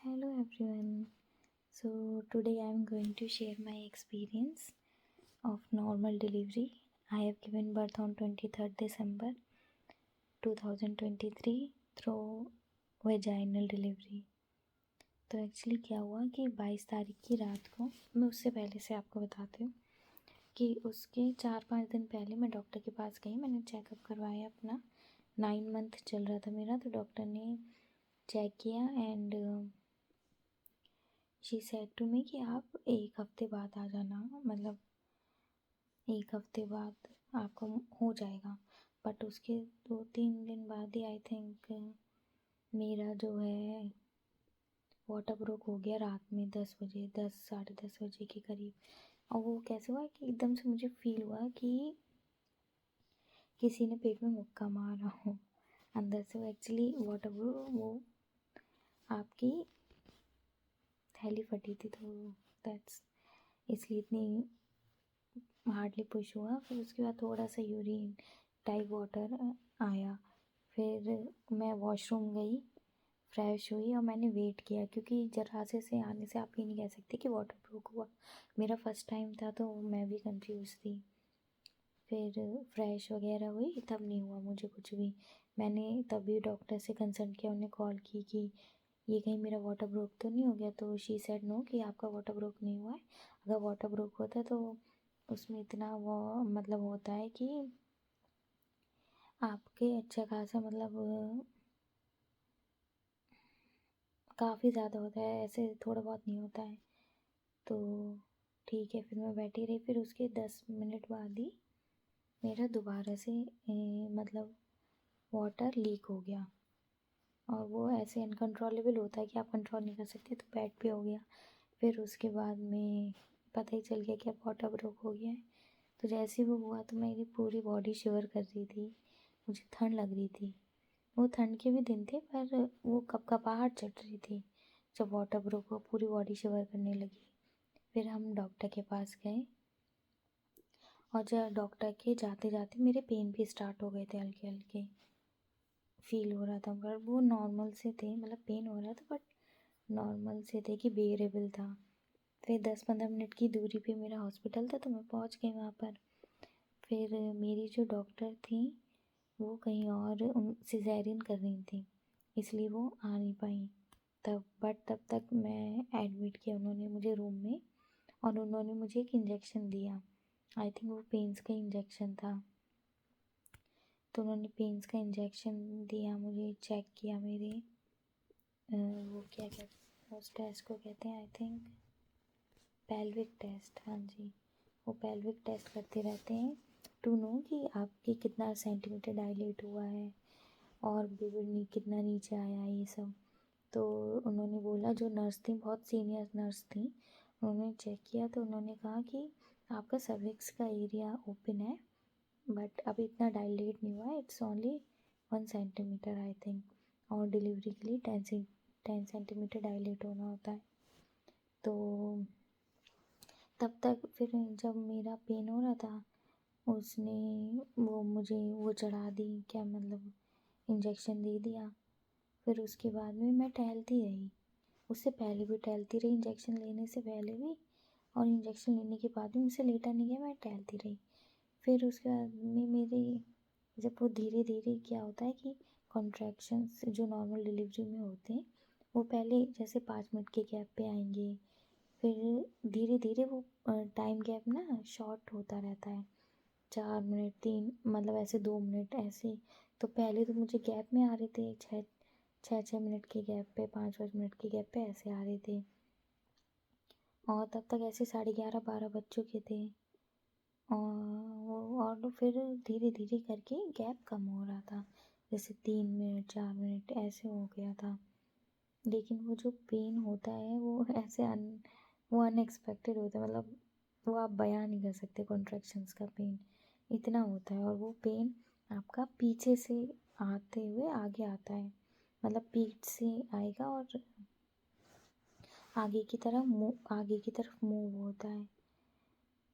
Hello everyone. So today I am going to share my experience of normal delivery. I have given birth on 23rd December 2023 through vaginal delivery. तो actually क्या हुआ कि 22 तारीख की रात को, मैं उससे पहले से आपको बताती हूँ कि उसके 4-5 दिन पहले मैं डॉक्टर के पास गई। मैंने चेकअप करवाया अपना, 9 मंथ चल रहा था मेरा। तो डॉक्टर ने चेक किया and she said to me कि आप 1 हफ्ते बाद आ जाना, मतलब 1 हफ्ते बाद आपका हो जाएगा। बट उसके 2-3 दिन बाद ही आई थिंक मेरा जो है वाटर ब्रोक हो गया रात में 10 बजे, 10 साढ़े 10 बजे के करीब। और वो कैसे हुआ कि एकदम से मुझे फील हुआ कि किसी ने पेट में मुक्का मारा हो अंदर से। वो एक्चुअली वाटर ब्रोक, वो आपकी थैली फटी थी, तो दैट्स इसलिए इतनी हार्डली पुश हुआ। फिर उसके बाद थोड़ा सा यूरिन टाइप वाटर आया। फिर मैं वॉशरूम गई, फ्रेश हुई और मैंने वेट किया, क्योंकि जरासे से आने से आप ये नहीं कह सकते कि वाटर ब्रोक हुआ। मेरा फर्स्ट टाइम था तो मैं भी कंफ्यूज थी। फिर फ्रेश वगैरह हुई, तब नहीं हुआ मुझे कुछ भी। मैंने तभी डॉक्टर से कंसल्ट किया, उन्हें कॉल की कि ये कहीं मेरा वाटर ब्रोक तो नहीं हो गया। तो शी सेड नो कि आपका वाटर ब्रोक नहीं हुआ है। अगर वाटर ब्रोक होता तो उसमें इतना वो मतलब होता है कि आपके अच्छा खासा मतलब काफ़ी ज़्यादा होता है, ऐसे थोड़ा बहुत नहीं होता है। तो ठीक है, फिर मैं बैठी रही। फिर उसके 10 मिनट बाद ही मेरा दोबारा से मतलब वाटर लीक हो गया। और वो ऐसे अनकंट्रोलेबल होता है कि आप कंट्रोल नहीं कर सकते, तो बेड पे हो गया। फिर उसके बाद में पता ही चल गया कि अब वाटर ब्रोक हो गया है। तो जैसे ही वो हुआ तो मेरी पूरी बॉडी शिवर कर रही थी, मुझे ठंड लग रही थी। वो ठंड के भी दिन थे, पर वो कपकपाहट चढ़ रही थी। जब वाटर ब्रोक हुआ पूरी बॉडी शिवर करने लगी। फिर हम डॉक्टर के पास गए, और जब डॉक्टर के जाते जाते मेरे पेन भी स्टार्ट हो गए थे, हल्के हल्के फील हो रहा था। पर वो नॉर्मल से थे, मतलब पेन हो रहा था बट नॉर्मल से थे कि बेरेबल था। फिर 10-15 मिनट की दूरी पे मेरा हॉस्पिटल था, तो मैं पहुंच गई वहाँ पर। फिर मेरी जो डॉक्टर थी वो कहीं और सिजेरियन कर रही थी, इसलिए वो आ नहीं पाई तब तक मैं एडमिट किया उन्होंने मुझे रूम में। और उन्होंने मुझे एक इंजेक्शन दिया, आई थिंक वो पेन्स का इंजेक्शन था। तो उन्होंने पेन्स का इंजेक्शन दिया, मुझे चेक किया मेरे वो क्या कहते उस टेस्ट को कहते हैं आई थिंक पेल्विक टेस्ट। हाँ जी, वो पेल्विक टेस्ट करते रहते हैं टू नो कि आपकी कितना सेंटीमीटर डायलेट हुआ है और बेबी कितना नीचे आया है, ये सब। तो उन्होंने बोला, जो नर्स थी बहुत सीनियर नर्स थी, उन्होंने चेक किया तो उन्होंने कहा कि आपका सर्विक्स का एरिया ओपन है बट अभी इतना डायलेट नहीं हुआ है, it's only 1 centimetre I think. और डिलीवरी के लिए 10 सेंटीमीटर डायलेट होना होता है। तो तब तक फिर जब मेरा पेन हो रहा था, उसने वो मुझे वो चढ़ा दी, क्या मतलब इंजेक्शन दे दिया। फिर उसके बाद में मैं टहलती रही, उससे पहले भी टहलती रही, इंजेक्शन लेने से पहले भी और इंजेक्शन लेने के बाद भी मुझसे लेटा नहीं गया, मैं टहलती रही। फिर उसके बाद में मेरी जब वो धीरे धीरे क्या होता है कि कॉन्ट्रैक्शंस जो नॉर्मल डिलीवरी में होते हैं वो पहले जैसे 5 मिनट के गैप पे आएंगे, फिर धीरे धीरे वो टाइम गैप ना शॉर्ट होता रहता है, 4 मिनट 3 मतलब ऐसे 2 मिनट ऐसे। तो पहले तो मुझे गैप में आ रहे थे, छः मिनट के गैप पे, 5-5 मिनट के गैप पे ऐसे आ रहे थे। और तब तक ऐसे 11:30-12 बज चुके थे। और फिर धीरे धीरे करके गैप कम हो रहा था, जैसे 3 मिनट 4 मिनट ऐसे हो गया था। लेकिन वो जो पेन होता है वो ऐसे वो अनएक्सपेक्टेड होता है, मतलब वो आप बयां नहीं कर सकते। कॉन्ट्रैक्शंस का पेन इतना होता है, और वो पेन आपका पीछे से आते हुए आगे आता है, मतलब पीठ से आएगा और आगे की तरफ मूव होता है।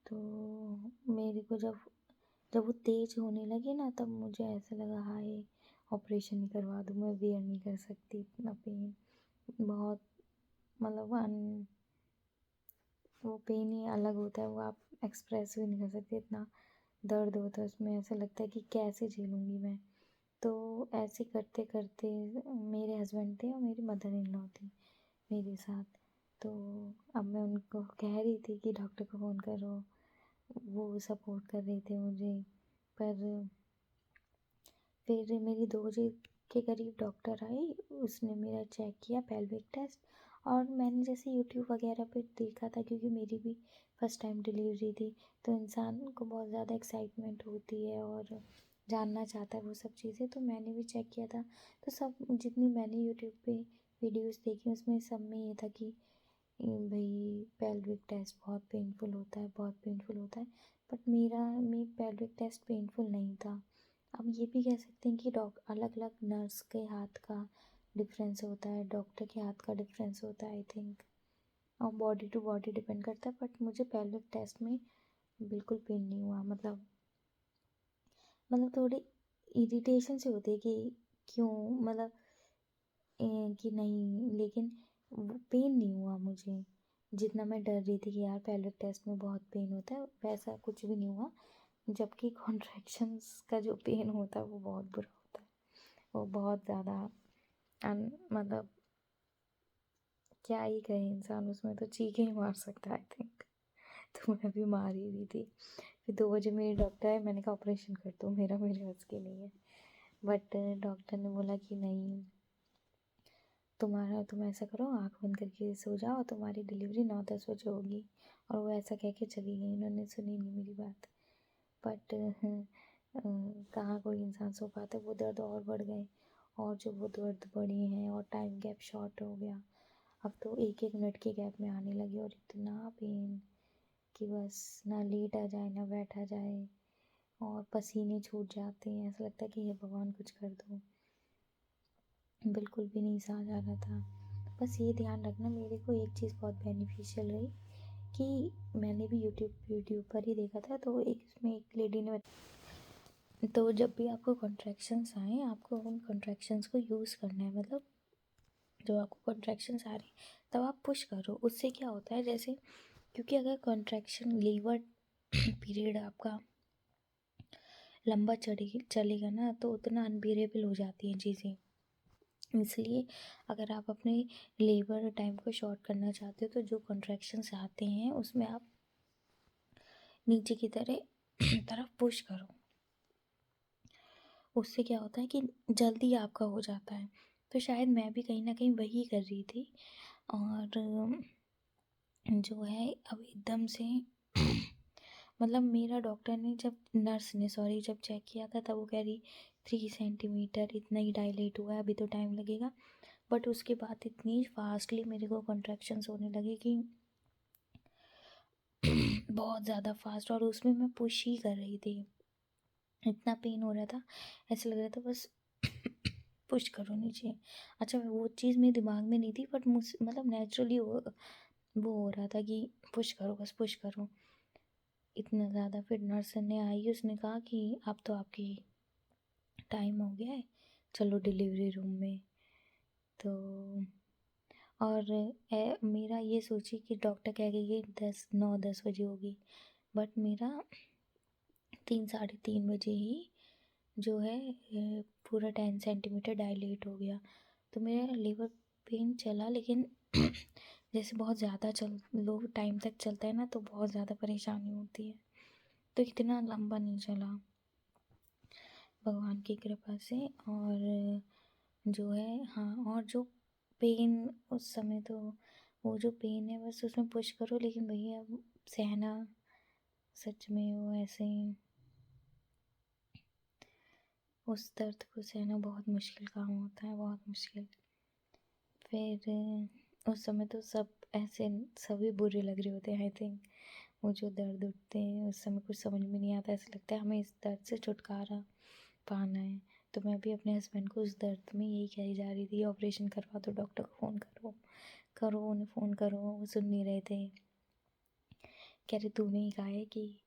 तो मेरे को जब जब वो तेज होने लगे ना, तब मुझे ऐसा लगा हाय ऑपरेशन ही करवा दूँ, मैं बेयर नहीं कर सकती इतना पेन। बहुत मतलब वो पेन ही अलग होता है, वो आप एक्सप्रेस भी नहीं कर सकते, इतना दर्द होता है उसमें, ऐसा लगता है कि कैसे झेलूँगी मैं। तो ऐसे करते करते मेरे हस्बैंड थे और मेरी मदर इन लॉ थी मेरे साथ। तो अब मैं उनको कह रही थी कि डॉक्टर को फ़ोन करो, वो सपोर्ट कर रहे थे मुझे। पर फिर मेरी 2 बजे के करीब डॉक्टर आई, उसने मेरा चेक किया पेल्विक टेस्ट। और मैंने जैसे यूट्यूब वगैरह पे देखा था, क्योंकि मेरी भी फर्स्ट टाइम डिलीवरी थी, तो इंसान को बहुत ज़्यादा एक्साइटमेंट होती है और जानना चाहता है वो सब चीज़ें। तो मैंने भी चेक किया था, तो सब जितनी मैंने यूट्यूब पे वीडियोस देखी उसमें सब में ये था कि भाई पेल्विक टेस्ट बहुत पेनफुल होता है, बहुत पेनफुल होता है। बट मेरा में पेल्विक टेस्ट पेनफुल नहीं था। अब ये भी कह सकते हैं कि अलग अलग नर्स के हाथ का डिफरेंस होता है, डॉक्टर के हाथ का डिफरेंस होता है आई थिंक, और बॉडी टू बॉडी डिपेंड करता है। बट मुझे पेल्विक टेस्ट में बिल्कुल पेन नहीं हुआ। मतलब थोड़ी इरिटेशन से होती है कि क्यों, मतलब कि नहीं, लेकिन पेन नहीं हुआ मुझे। जितना मैं डर रही थी कि यार पेल्विक टेस्ट में बहुत पेन होता है, वैसा कुछ भी नहीं हुआ। जबकि कॉन्ट्रैक्शंस का जो पेन होता है वो बहुत बुरा होता है, वो बहुत ज़्यादा मतलब क्या ही कहे इंसान, उसमें तो चीखें ही मार सकता है आई थिंक। तो मैं भी मार ही रही थी। फिर 2 बजे मेरी डॉक्टर है, मैंने कहा ऑपरेशन कर दो, मेरे बस की नहीं है। बट डॉक्टर ने बोला कि नहीं, तुम ऐसा करो, आँख बंद करके सो जाओ, तुम्हारी डिलीवरी 9-10 बजे होगी। और वो ऐसा कह के चली गई, उन्होंने सुनी नहीं मेरी बात। बट कहाँ कोई इंसान सो पाता है, वो दर्द और बढ़ गए। और जो वो दर्द बढ़े हैं और टाइम गैप शॉर्ट हो गया, अब तो 1-1 मिनट के गैप में आने लगे, और इतना पेन कि बस ना लेटा जाए ना बैठा जाए, और पसीने छूट जाते हैं, ऐसा लगता है कि हे भगवान कुछ कर दो। बिल्कुल भी नहीं सहा जा रहा था। बस ये ध्यान रखना, मेरे को एक चीज़ बहुत बेनिफिशियल रही कि मैंने भी यूट्यूब पर ही देखा था। तो इसमें एक लेडी ने, तो जब भी आपको कॉन्ट्रैक्शंस आए, आपको उन कॉन्ट्रैक्शंस को यूज़ करना है। मतलब जब आपको कॉन्ट्रैक्शंस आ रहे तब आप पुश करो। उससे क्या होता है, जैसे क्योंकि अगर कॉन्ट्रैक्शन लीवर पीरियड आपका लंबा चलेगा ना, तो उतना अनबियरेबल हो जाती हैं चीज़ें। इसलिए अगर आप अपने लेबर टाइम को शॉर्ट करना चाहते हो, तो जो कॉन्ट्रैक्शंस आते हैं उसमें आप नीचे की तरफ पुश करो। उससे क्या होता है कि जल्दी आपका हो जाता है। तो शायद मैं भी कहीं ना कहीं वही कर रही थी। और जो है अब एकदम से मतलब मेरा डॉक्टर ने नर्स ने जब चेक किया था, तब वो कह रही 3 सेंटीमीटर इतना ही डायलेट हुआ है, अभी तो टाइम लगेगा। बट उसके बाद इतनी फास्टली मेरे को कॉन्ट्रैक्शंस होने लगे कि बहुत ज़्यादा फास्ट, और उसमें मैं पुश ही कर रही थी। इतना पेन हो रहा था, ऐसा लग रहा था बस पुश करो नीचे। अच्छा, वो चीज़ मेरे दिमाग में नहीं थी, बट मुझ मतलब नेचुरली वो हो रहा था कि पुश करो, बस पुश करो इतना ज़्यादा। फिर नर्स ने आई, उसने कहा कि अब तो आपकी टाइम हो गया है, चलो डिलीवरी रूम में। तो और मेरा ये सोची कि डॉक्टर कह गई कि 9-10 बजे होगी, बट मेरा 3-3:30 बजे ही जो है पूरा 10 सेंटीमीटर डायलेट हो गया। तो मेरा लेबर पेन चला, लेकिन जैसे बहुत ज़्यादा लो टाइम तक चलता है ना, तो बहुत ज़्यादा परेशानी होती है। तो इतना लंबा नहीं चला भगवान की कृपा से। और जो है हाँ, और जो पेन उस समय, तो वो जो पेन है बस उसमें पुश करो, लेकिन भैया सहना सच में वो ऐसे ही, उस दर्द को सहना बहुत मुश्किल काम होता है, बहुत मुश्किल। फिर उस समय तो सब ऐसे सभी बुरे लग रहे होते हैं आई थिंक। वो जो दर्द उठते हैं उस समय कुछ समझ में नहीं आता, ऐसा लगता है हमें इस दर्द से छुटकारा पाना है। तो मैं भी अपने हस्बैंड को उस दर्द में यही कही जा रही थी, ऑपरेशन करवा दो, डॉक्टर को फ़ोन करो उन्हें फ़ोन करो। वो सुन नहीं रहे थे, कह रहे तूने ही कहा है कि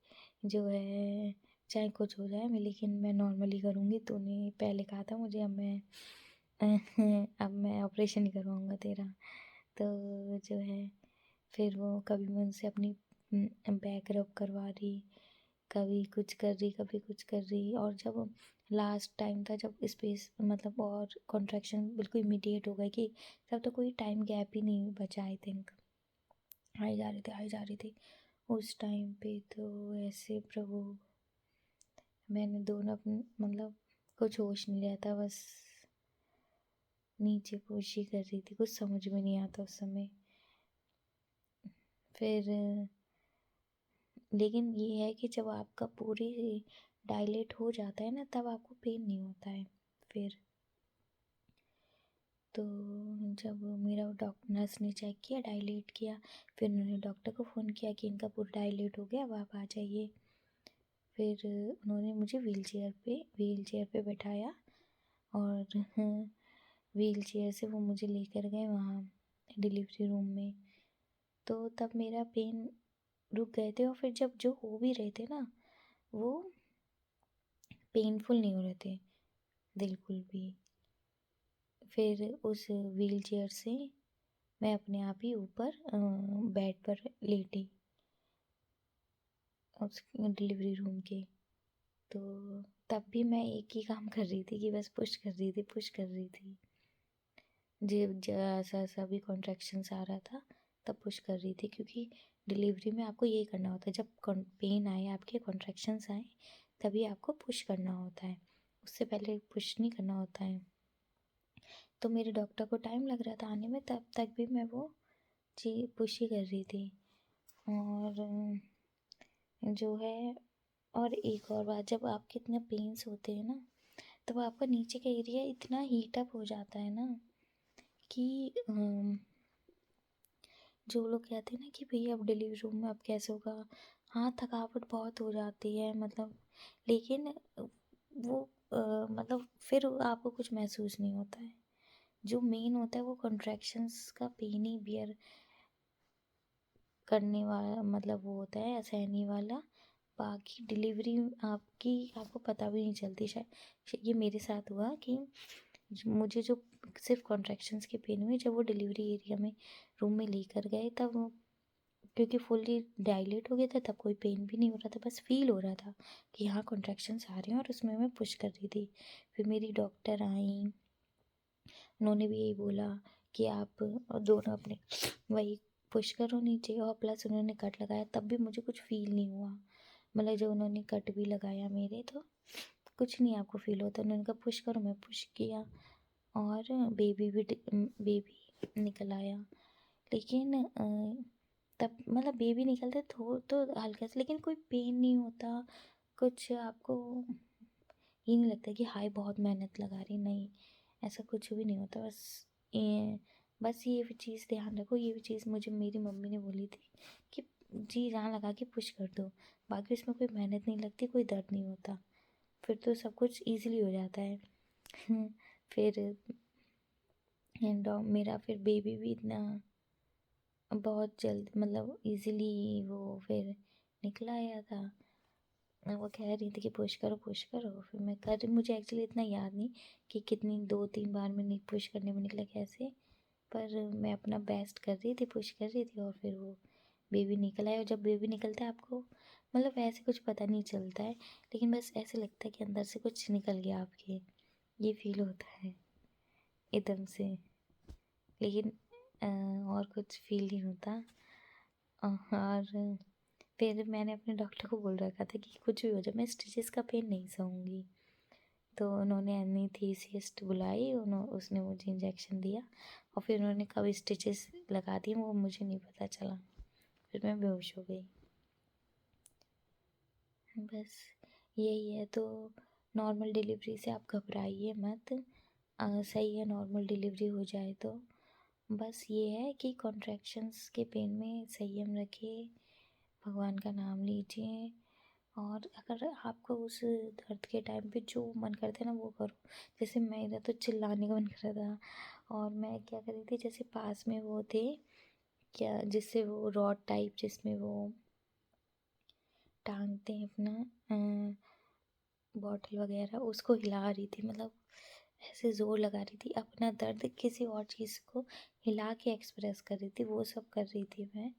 जो है चाहे कुछ हो जाए मैं, लेकिन मैं नॉर्मली करूँगी, तूने पहले कहा था मुझे, अब मैं ऑपरेशन ही करवाऊँगा तेरा। तो जो है फिर वो कभी मैं उनसे अपनी बैक रब करवा रही, कभी कुछ कर रही, कभी कुछ कर रही। और जब लास्ट टाइम था, जब स्पेस मतलब और कॉन्ट्रैक्शन बिल्कुल इमीडिएट हो गए कि तब तो कोई टाइम गैप ही नहीं बचा, आई थिंक आई जा रही थी आई जा रही थी उस टाइम पे। तो ऐसे प्रभु, मैंने दोनों अपने मतलब कुछ होश नहीं रहता, बस नीचे पुश ही कर रही थी, कुछ समझ में नहीं आता उस समय। फिर लेकिन ये है कि जब आपका पूरी डायलेट हो जाता है ना, तब आपको पेन नहीं होता है। फिर तो जब मेरा डॉक्टर नर्स ने चेक किया, डायलेट किया, फिर उन्होंने डॉक्टर को फ़ोन किया कि इनका पूरा डायलेट हो गया, अब आप आ जाइए। फिर उन्होंने मुझे व्हील चेयर पे बैठाया और व्हील चेयर से वो मुझे लेकर गए वहाँ डिलीवरी रूम में। तो तब मेरा पेन रुक गए थे, और फिर जब जो हो भी रहे थे ना, वो पेनफुल नहीं हो रहे थे बिल्कुल भी। फिर उस व्हील चेयर से मैं अपने आप ही ऊपर बेड पर लेटी उस डिलीवरी रूम के। तो तब भी मैं एक ही काम कर रही थी कि बस पुश कर रही थी। जब जैसा सा भी कॉन्ट्रैक्शंस आ रहा था तब पुश कर रही थी, क्योंकि डिलीवरी में आपको यही करना होता है, जब पेन आए, आपके कॉन्ट्रैक्शंस आए, तभी आपको पुश करना होता है, उससे पहले पुश नहीं करना होता है। तो मेरे डॉक्टर को टाइम लग रहा था आने में, तब तक भी मैं वो पुश ही कर रही थी। और जो है, और एक और बात, जब आपके इतने पेन्स होते हैं ना, तब आपका नीचे का एरिया इतना हीट अप हो जाता है ना कि जो लोग कहते हैं ना कि भैया अब डिलीवरी रूम में अब कैसे होगा, हाँ थकावट बहुत हो जाती है मतलब, लेकिन वो मतलब फिर आपको कुछ महसूस नहीं होता है। जो मेन होता है वो कॉन्ट्रैक्शंस का पेन ही बियर करने वाला, मतलब वो होता है सहने वाला। बाकी डिलीवरी आपको पता भी नहीं चलती। शायद ये मेरे साथ हुआ कि मुझे जो सिर्फ कॉन्ट्रैक्शंस के पेन हुए, जब वो डिलीवरी एरिया में रूम में लेकर गए, तब क्योंकि फुल्ली डायलेट हो गया था, तब कोई पेन भी नहीं हो रहा था, बस फील हो रहा था कि हाँ कॉन्ट्रैक्शंस आ रहे हैं, और उसमें मैं पुश कर रही थी। फिर मेरी डॉक्टर आई, उन्होंने भी यही बोला कि आप दोनों अपने वही पुश करो नीचे, और प्लस उन्होंने कट लगाया, तब भी मुझे कुछ फील नहीं हुआ। मतलब जब उन्होंने कट भी लगाया मेरे, तो कुछ नहीं आपको फील होता। उन्होंने कहा पुश करो, मैं पुश किया, और बेबी निकल आया। लेकिन तब मतलब बेबी निकलते तो हल्का सा, लेकिन कोई पेन नहीं होता, कुछ आपको ये नहीं लगता कि हाय बहुत मेहनत लगा रही, नहीं ऐसा कुछ भी नहीं होता। बस ये भी चीज़ ध्यान रखो, ये भी चीज़ मुझे मेरी मम्मी ने बोली थी कि जी जान लगा के पुश कर दो, बाकी उसमें कोई मेहनत नहीं लगती, कोई दर्द नहीं होता, फिर तो सब कुछ ईजिली हो जाता है। फिर मेरा फिर बेबी भी इतना बहुत जल्द मतलब इजीली वो फिर निकल आया था। वो कह रही थी कि पुश करो पुश करो, फिर मैं कर रही, मुझे एक्चुअली इतना याद नहीं कि कितनी 2-3 बार में पुश करने में निकला कैसे, पर मैं अपना बेस्ट कर रही थी, पुश कर रही थी, और फिर वो बेबी निकल आया। और जब बेबी निकलता है आपको मतलब ऐसे कुछ पता नहीं चलता है, लेकिन बस ऐसे लगता है कि अंदर से कुछ निकल गया आपके, ये फील होता है एकदम से। लेकिन और कुछ फील नहीं होता। और फिर मैंने अपने डॉक्टर को बोल रखा था कि कुछ भी हो जाए मैं स्टिचेस का पेन नहीं सहूँगी। तो उन्होंने एनेस्थीसिस्ट बुलाई, उसने मुझे इंजेक्शन दिया, और फिर उन्होंने कब स्टिचेस लगा दिए वो मुझे नहीं पता चला, फिर मैं बेहोश हो गई। बस यही है। तो नॉर्मल डिलीवरी से आप घबराइए मत, सही है नॉर्मल डिलीवरी हो जाए तो। बस ये है कि कॉन्ट्रैक्शंस के पेन में संयम रखिए, भगवान का नाम लीजिए, और अगर आपको उस दर्द के टाइम पे जो मन करता है ना वो करो। जैसे मेरा तो चिल्लाने का मन कर रहा था, और मैं क्या कर रही थी, जैसे पास में वो थे क्या, जिससे वो रॉड टाइप जिसमें वो टांगते हैं अपना बॉटल वगैरह, उसको हिला रही थी, मतलब ऐसे ज़ोर लगा रही थी, अपना दर्द किसी और चीज़ को हिला के एक्सप्रेस कर रही थी, वो सब कर रही थी मैं।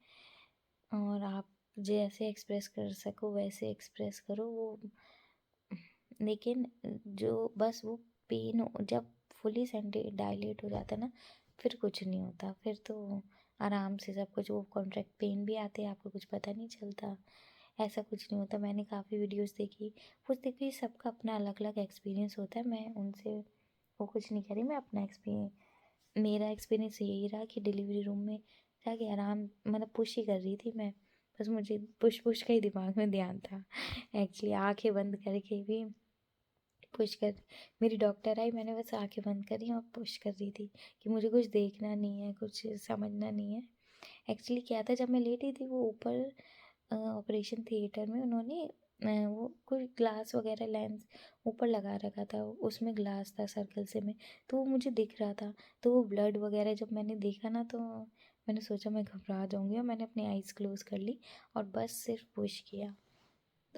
और आप जैसे एक्सप्रेस कर सको वैसे एक्सप्रेस करो वो। लेकिन जो बस वो पेन जब फुली सेंटी डायलेट हो जाता है ना, फिर कुछ नहीं होता, फिर तो आराम से सब कुछ, वो कॉन्ट्रैक्ट पेन भी आते हैं, आपको कुछ पता नहीं चलता, ऐसा कुछ नहीं होता। मैंने काफ़ी वीडियोस देखी, कुछ देखी, सबका अपना अलग अलग एक्सपीरियंस होता है। मैं उनसे वो कुछ नहीं कह रही, मैं अपना एक्सपीरियंस, मेरा एक्सपीरियंस यही रहा कि डिलीवरी रूम में जाके आराम, मतलब पुश ही कर रही थी मैं, बस मुझे पुश पुश का ही दिमाग में ध्यान था। एक्चुअली आंखें बंद करके भी पुश कर, मेरी डॉक्टर आई, मैंने बस आंखें बंद करी और पुश कर रही थी कि मुझे कुछ देखना नहीं है, कुछ समझना नहीं है। एक्चुअली क्या था, जब मैं लेटी थी वो ऊपर ऑपरेशन थिएटर में उन्होंने वो कोई ग्लास वगैरह लेंस ऊपर लगा रखा था, उसमें ग्लास था सर्कल से में, तो वो मुझे दिख रहा था। तो वो ब्लड वगैरह जब मैंने देखा ना, तो मैंने सोचा मैं घबरा जाऊंगी, और मैंने अपनी आइज़ क्लोज कर ली और बस सिर्फ पुश किया।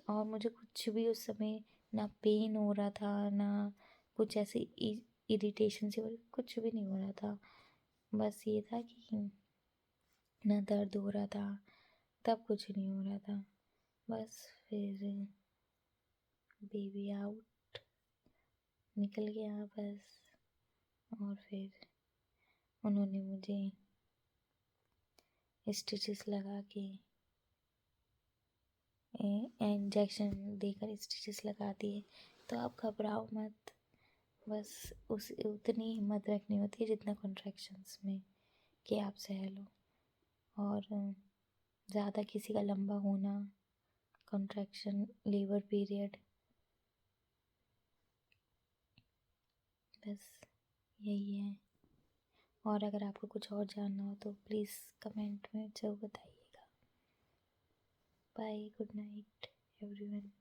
और मुझे कुछ भी उस समय ना पेन हो रहा था, ना कुछ ऐसे इरिटेशन सी हो रही, कुछ भी नहीं हो रहा था। बस ये था कि ना दर्द हो रहा था, तब कुछ नहीं हो रहा था। बस फिर बेबी आउट निकल गया बस। और फिर उन्होंने मुझे स्टिचेस लगा के, इंजेक्शन देकर स्टिचेस लगा दिए। तो आप घबराओ मत, बस उस उतनी हिम्मत रखनी होती है जितना कॉन्ट्रैक्शंस में, कि आप सह लो। और ज़्यादा किसी का लंबा होना, कॉन्ट्रैक्शन, लेबर पीरियड, बस यही है। और अगर आपको कुछ और जानना हो तो प्लीज़ कमेंट में ज़रूर बताइएगा। Bye, good night everyone.